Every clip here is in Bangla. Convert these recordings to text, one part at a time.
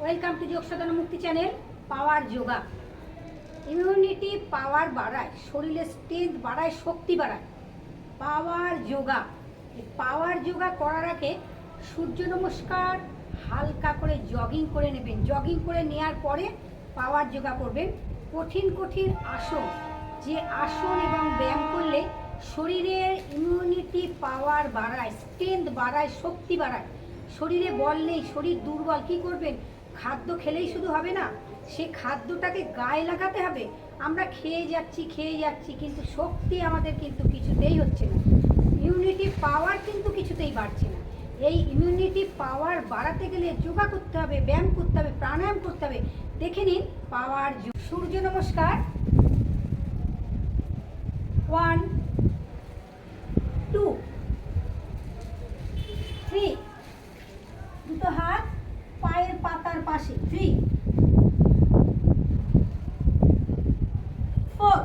ওয়েলকাম টু যোগ সাধনা মুক্তি চ্যানেল। পাওয়ার যোগা ইমিউনিটি পাওয়ার বাড়ায়, শরীরের স্ট্রেংথ বাড়ায়, শক্তি বাড়ায়। পাওয়ার যোগা, এই পাওয়ার যোগা করার আগে সূর্য নমস্কার হালকা করে জগিং করে নেবেন। জগিং করে নেওয়ার পরে পাওয়ার যোগা করবেন। কঠিন কঠিন আসন, যে আসন এবং ব্যায়াম করলে শরীরের ইমিউনিটি পাওয়ার বাড়ায়, স্ট্রেংথ বাড়ায়, শক্তি বাড়ায়। শরীরে বল নেই, শরীর দুর্বল, কি করবেন? খাদ্য খেলেই শুধু হবে না, সে খাদ্যটাকে গায়ে লাগাতে হবে। আমরা খেয়ে যাচ্ছি কিন্তু শক্তি আমাদের কিন্তু কিছুতেই হচ্ছে না, ইমিউনিটি পাওয়ার কিন্তু কিছুতেই বাড়ছে না। এই ইমিউনিটি পাওয়ার বাড়াতে গেলে যোগা করতে হবে, ব্যায়াম করতে হবে, প্রাণায়াম করতে হবে। দেখে নিন পাওয়ার সূর্য নমস্কার। 1 2 3, দুটো হাত পায়ের পাতার পাশে। 3 4,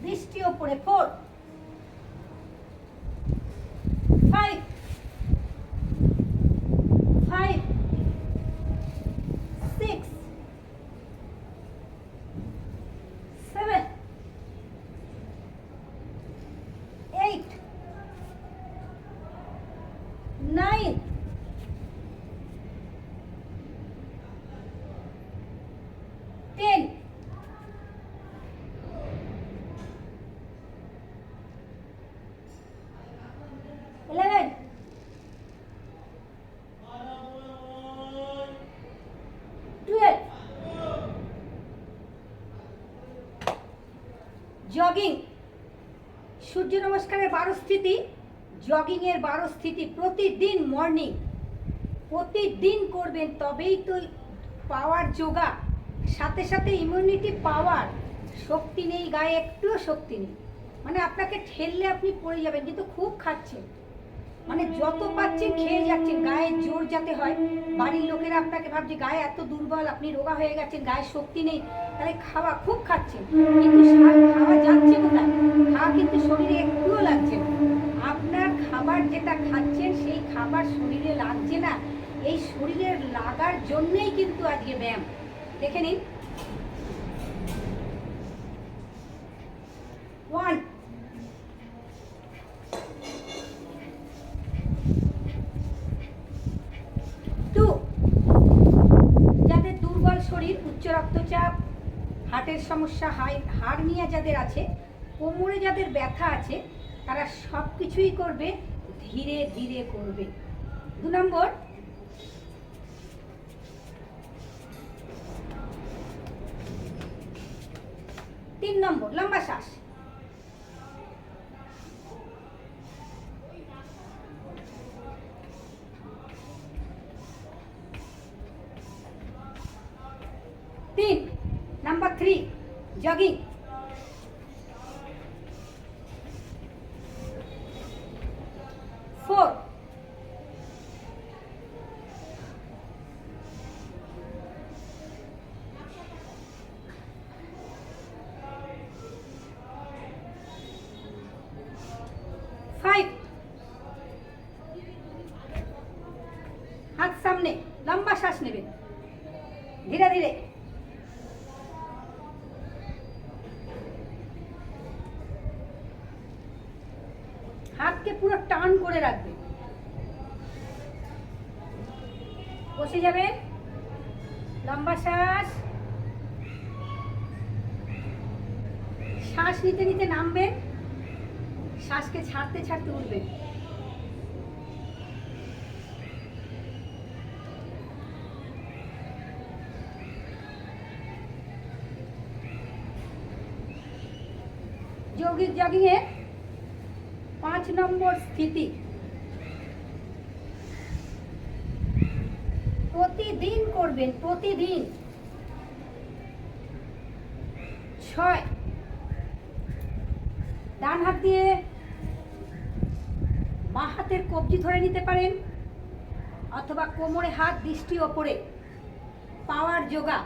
দৃষ্টি ওপরে। 4 5 5 6 7 8 9 10 11 12 জগিং, সূর্য নমস্কারের 12 স্থিতি, জগিংয়ের 12 স্থিতি প্রতিদিন মর্নিং প্রতিদিন করবেন, তবেই তো পাওয়ার যোগা। সাথে সাথে ইমিউনিটি পাওয়ার, শক্তি নেই গায়ে, একটুও শক্তি নেই, মানে আপনাকে ঠেললে আপনি পড়ে যাবেন। কিন্তু খুব খাচ্ছেন, মানে যত পাচ্ছেন খেয়ে যাচ্ছেন, গায়ে জোর যাতে হয়। বাড়ির লোকেরা আপনাকে ভাবছে গায়ে এত দুর্বল, আপনি রোগা হয়ে গেছেন, গায়ে শক্তি নেই, তাহলে খাওয়া খুব খাচ্ছেন কিন্তু খাওয়া যাচ্ছে কোথায়? খাওয়া কিন্তু শরীরে একটুও লাগছে না। আপনার খাবার যেটা খাচ্ছেন সেই খাবার শরীরে লাগছে না, এই শরীরের লাগার জন্যই কিন্তু আজকে ব্যায়াম। দেখে নিন 1 2, যাদের দুর্বল শরীর, উচ্চ রক্তচাপ, হার্টের সমস্যা, হার্নিয়া যাদের আছে, কোমরে যাদের ব্যথা আছে, তারা সব কিছুই করবে ধীরে ধীরে করবে। 2 নম্বর, তিন নম্বর, লম্বা শ্বাস। 3 নাম্বার 3 জগিং। 4 5, হাত সামনে, লম্বা শ্বাস নেবেন ধীরে ধীরে। হাতকে পুরো টান করে রাখবে, বসে যাবেন, লম্বা শ্বাস। শ্বাস নিতে নিতে নামবেন, শ্বাসকে ছাড়তে ছাড়তে উঠবেন। জগিংয়ে 5 নম্বর স্থিতি, প্রতিদিন করবেন, প্রতিদিন। 6, ডান হাত দিয়ে বাঁ হাতের কবজি ধরে নিতে পারেন, অথবা কোমরে হাত, দৃষ্টি ওপরে। পাওয়ার যোগা।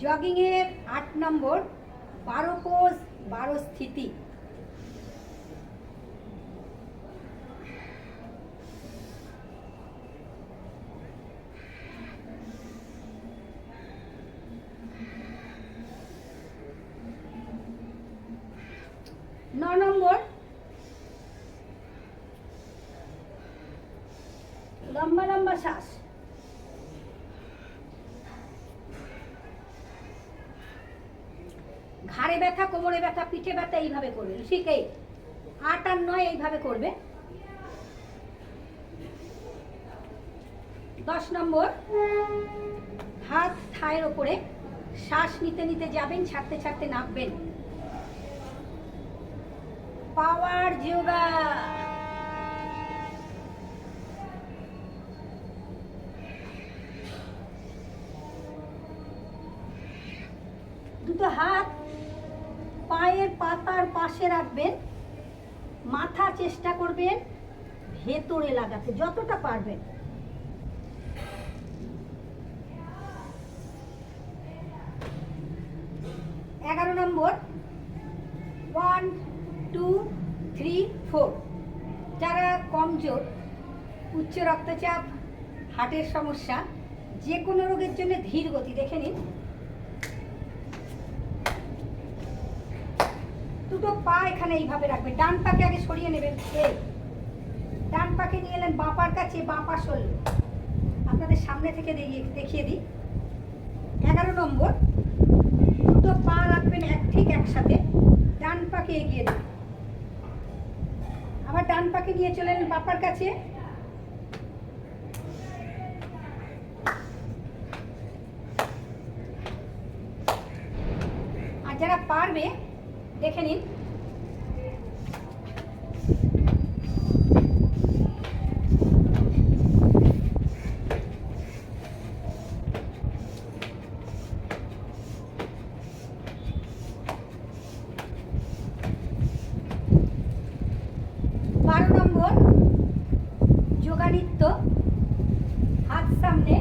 জগিংয়ের 8 নম্বর 12 পোজ 12 স্থিতি। নম্বর লম্বা লম্বা শ্বাস। ঘাড়ে ব্যথা, কোমরে ব্যথা, পিঠে ব্যথা এইভাবে করবে, ঠিক এই 8 আর 9 এইভাবে করবে। 10 নম্বর হাত থায়ের ওপরে, শ্বাস নিতে নিতে যাবেন, ছাড়তে ছাড়তে নামবেন। পাওয়ার যোগা। দুটো হাত পায়ের পাতার পাশে রাখবেন, মাথা চেষ্টা করবেন ভেতরে লাগাতে যতটা পারবেন। এগারো নম্বর 1 2 3 4। যারা কমজোর, উচ্চ রক্তচাপ, হার্টের সমস্যা, যে কোনো রোগের জন্য ধীর গতি, দেখে নিন। দুটো পা এখানে এইভাবে রাখবেন, ডান পাকে আগে সরিয়ে নেবেন, এই ডান পাকে নিয়ে এলেন বাঁ পার কাছে, বাঁ পা সরল। আপনাদের সামনে থেকে দেখিয়ে দিই। 11 নম্বর দুটো পা রাখবেন ঠিক একসাথে, ডান পাকে এগিয়ে দিন, আবার ডান পাকে নিয়ে চলে এলেন বাঁ পার কাছে। আর যারা পারবে দেখে নিন, যোগানিত্য, হাত সামনে,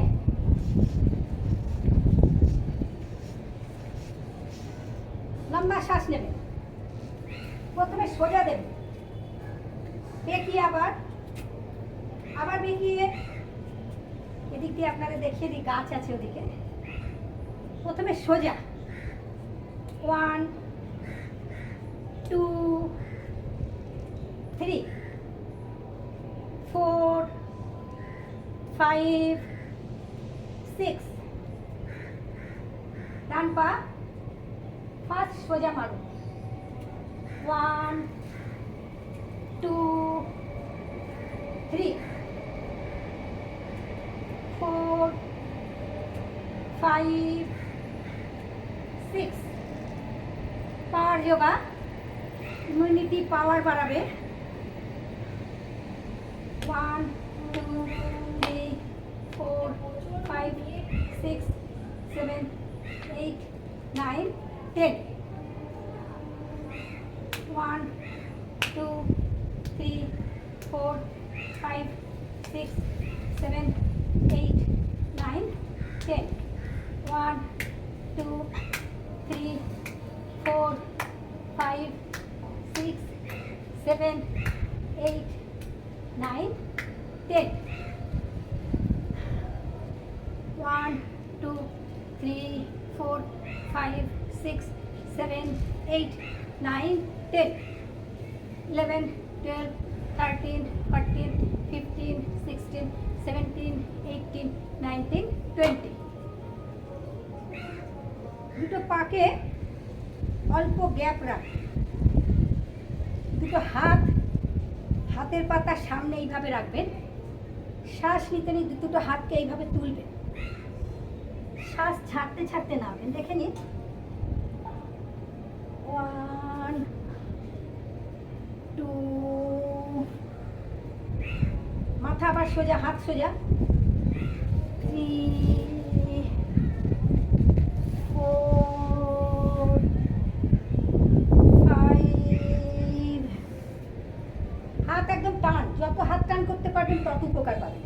লম্বা শ্বাস নেবেন, প্রথমে সোজা দেবেন, বেঁকিয়ে আবার বেঁকিয়ে, এদিক দিয়ে আপনাদের দেখিয়ে দিই, গাছ আছে ওদিকে। প্রথমে সোজা, 1 2 3 4 5 6। ডান পা ফার্স্ট সোজা মারুন, 1 2 3 4 5 6। পাওয়ার যোগা, ইমিউনিটি পাওয়ার বাড়াবে। 1 2 3 4 5 6 7 8 9 10। 1 2 3 4 5 6 7 8 9 10। 1 2 3 4 5 6 7 8 9 10। 1 2 3 4 5 6 7 8 9 10। 11 12 13 14 15 16 17 18 19 20। দুটো পাকে অল্প গ্যাপ রাখ, দুটো হাতের পাতার সামনে এইভাবে রাখবেন, শ্বাস নিতে নিতে দুটো হাতকে এইভাবে তুলবেন, শ্বাস ছাড়তে ছাড়তে নামবেন, দেখে নিন। 1 2, মাথা আবার সোজা, হাত সোজা, 3 4 5। হাত একদম টান, যত হাত টান করতে পারবেন তত উপকার পাবেন।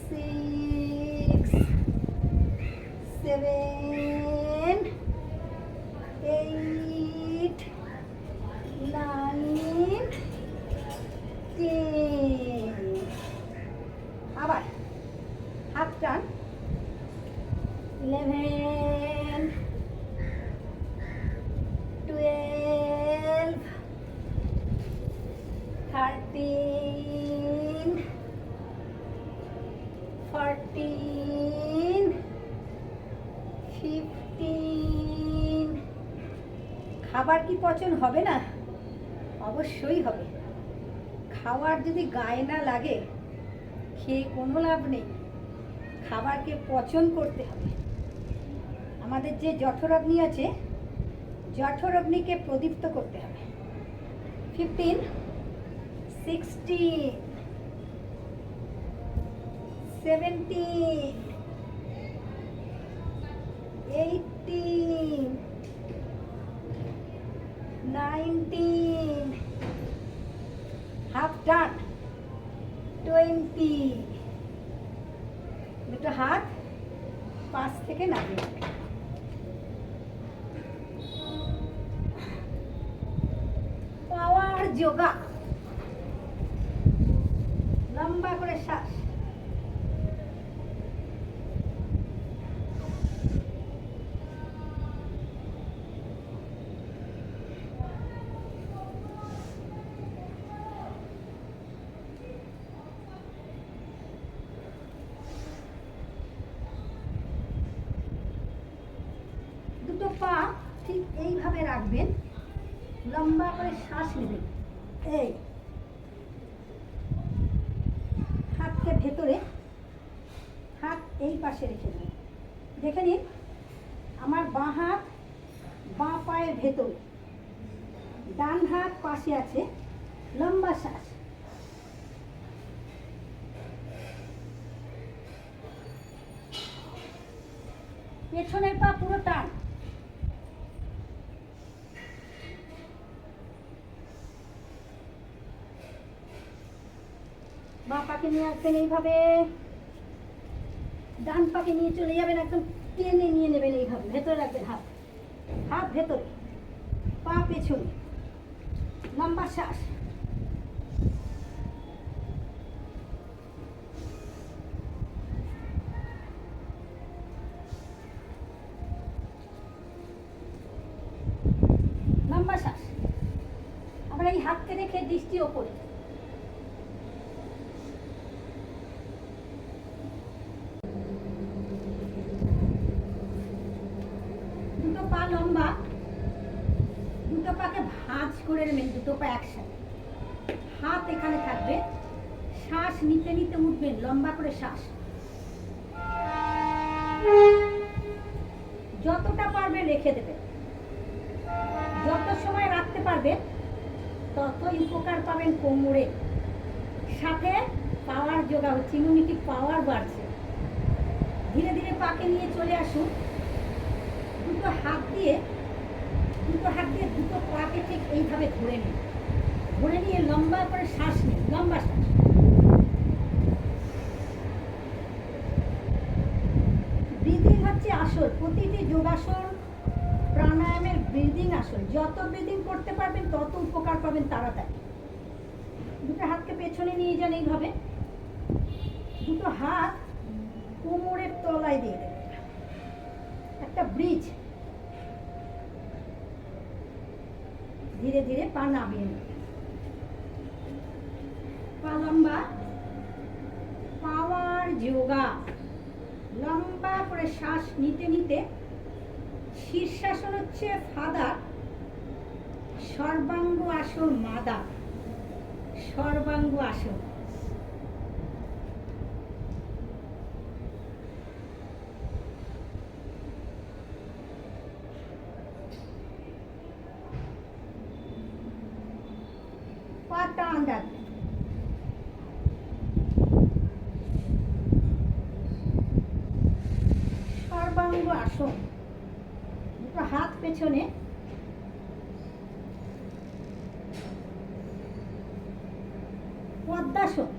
6 7, 8, 9, 10. আবার হাফ টান। 11, 12, 13, 14, 15. খাবার কি পচন হবে না? অবশ্যই হবে। খাবার যদি গায়ে না লাগে খেয়ে কোনো লাভ নেই। খাবারকে পচন করতে হবে। আমাদের যে জঠরাগ্নি আছে, জঠরাগ্নিকে প্রদীপ্ত করতে হবে। 15, 16, 17, 18, 19, হাফ টান, 20. দুটো হাত পাশ থেকে নামিয়ে দেবে। পাওয়ার যোগা। লম্বা করে শ্বাস। দুটো পা ঠিক এইভাবে রাখবেন, লম্বা করে শ্বাস নেবেন। এই হাতকে ভেতরে, হাত এই পাশে রেখে দিন। দেখে নিন, আমার বাঁ হাত বাঁ পায়ের ভেতরে, ডান হাত পাশে আছে। লম্বা শ্বাস। পেছনের পা পুরো টান। বাঁ পাকে নিয়ে আসবেন এইভাবে, ডান পাকে নিয়ে চলে যাবেন, একদম টেনে নিয়ে নেবেন এইভাবে, ভেতরে রাখবেন হাত, হাত ভেতরে, পা পেছনে, লম্বা শ্বাস। লম্বা শ্বাস। আমরা এই হাতকে রেখে দৃষ্টি ওপরে। দুটো পা লম্বা, দুটো পাকে ভাঁজ করে নেবেন, দুটো পা একসাথে, হাত এখানে থাকবে। শ্বাস নিতে নিতে উঠবেন, লম্বা করে শ্বাস। যতটা পারবেন রেখে দেবেন। যত সময় রাখতে পারবেন ততই উপকার পাবেন কোমরে। সাথে পাওয়ার যোগা হচ্ছে, ইমিউনিটি পাওয়ার বাড়ছে। ধীরে ধীরে পাকে নিয়ে চলে আসুন। দুটো হাত দিয়ে দুটো পাকে ঠিক এইভাবে ধরে নিন। ধরে নিয়ে লম্বা করে শ্বাস নিন, লম্বা শ্বাস। ব্রিদিং হচ্ছে আসল। প্রতিটি যোগাসন প্রাণায়ামের ব্রিদিং আসল। যত ব্রিদিং করতে পারবেন তত উপকার পাবেন তাড়াতাড়ি। দুটো হাতকে পেছনে নিয়ে যান এইভাবে। দুটো হাত কোমরের তলায় দিয়ে দেবেন, একটা ব্রিজ। ধীরে ধীরে পা নামিয়ে নেবেন। পা লম্বা। পাওয়ার যোগা। লম্বা করে শ্বাস নিতে নিতে শীর্ষাসন হচ্ছে ফাদার, সর্বাঙ্গ আসন মাদা। সর্বাঙ্গ আসন। পা টান রাখবেন। সর্বাঙ্গ আসন। দুটো হাত পেছনে। পদ্মাসন।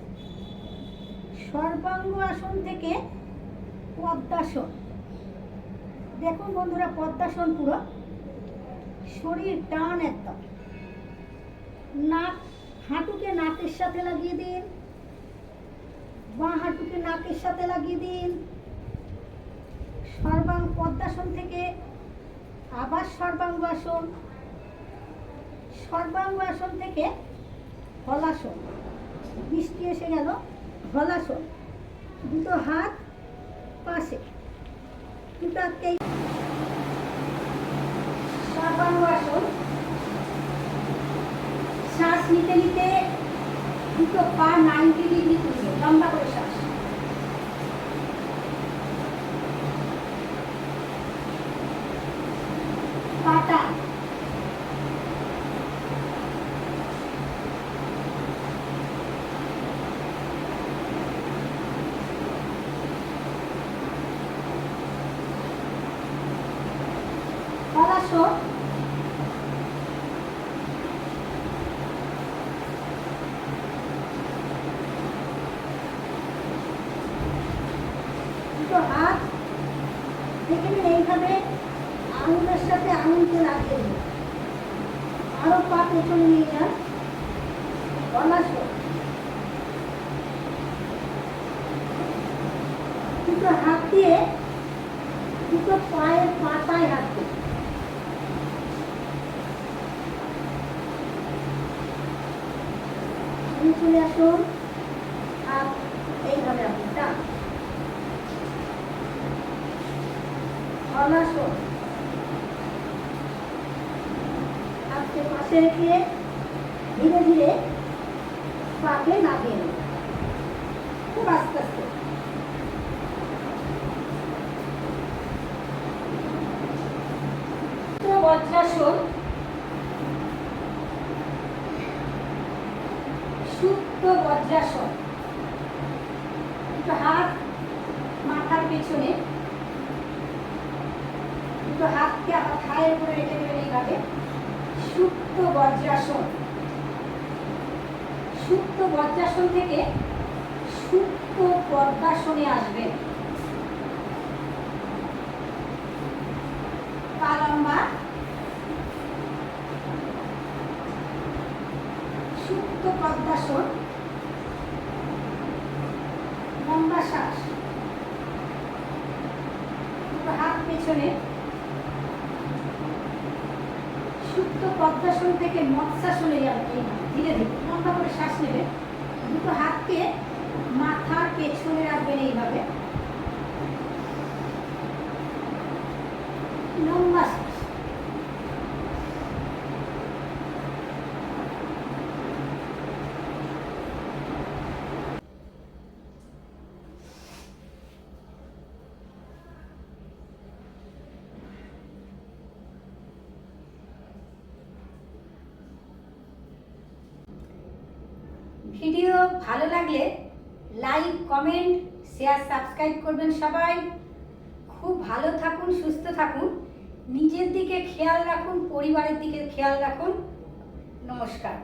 সর্বাঙ্গ আসন থেকে পদ্মাসন। দেখুন বন্ধুরা, পদ্মাসন পুরো শরীর টান একদম। নাক, হাঁটুকে নাকের সাথে লাগিয়ে দিন, বাঁ হাঁটুকে নাকের সাথে লাগিয়ে দিন। সর্বাঙ্গ পদ্মাসন থেকে আবার সর্বাঙ্গ আসন, সর্বাঙ্গ আসন থেকে হলাসন, বৃষ্টি এসে গেল। হলাসন, দুটো হাত পাশে, দুটো হাতকে সর্বাঙ্গ আসন। শ্বাস নিতে নিতে দুটো পা 90 ডিগ্রি তুলবে, লম্বা করে শ্বাস। পাটা হলাসন, দুটো হাত দেখে নিন এইভাবে আঙুলের সাথে আঙুলকে লাগিয়ে দিন। আরো পা পেছনে নিয়ে যান। হলাসন, দুটো হাত দিয়ে দুটো পায়ের পাতায় হাত দিন। চলে আসুন, হাত এইভাবে আপনি টান। হলাসন, হাতকে পাশে রেখে ধীরে ধীরে পাকে নামিয়ে নেব, খুব আস্তে আস্তে। বজ্রাসন, সুপ্ত বজ্রাসন। দুটো হাত মাথার পেছনে, দুটো হাতকে আবার থায়ের উপরে রেখে দেবেন এইভাবে। সুপ্ত বজ্রাসন, সুপ্ত বজ্রাসন থেকে সুপ্ত পদ্মাসনে আসবেন। পা লম্বা, সুপ্ত পদ্মাসন, লম্বা শ্বাস, দুটো হাত পেছনে। সুপ্ত পদ্মাসন থেকে মৎস্যাসনে যাবে, ধীরে ধীরে লম্বা করে শ্বাস নেবে। দুটো হাতকে মাথার পেছনে রাখবেন এইভাবে, লম্বা শ্বাস। ভিডিও ভালো লাগলে লাইক, কমেন্ট, শেয়ার, সাবস্ক্রাইব করবেন সবাই। খুব ভালো থাকুন, সুস্থ থাকুন, নিজের দিকে খেয়াল রাখুন, পরিবারের দিকে খেয়াল রাখুন। নমস্কার।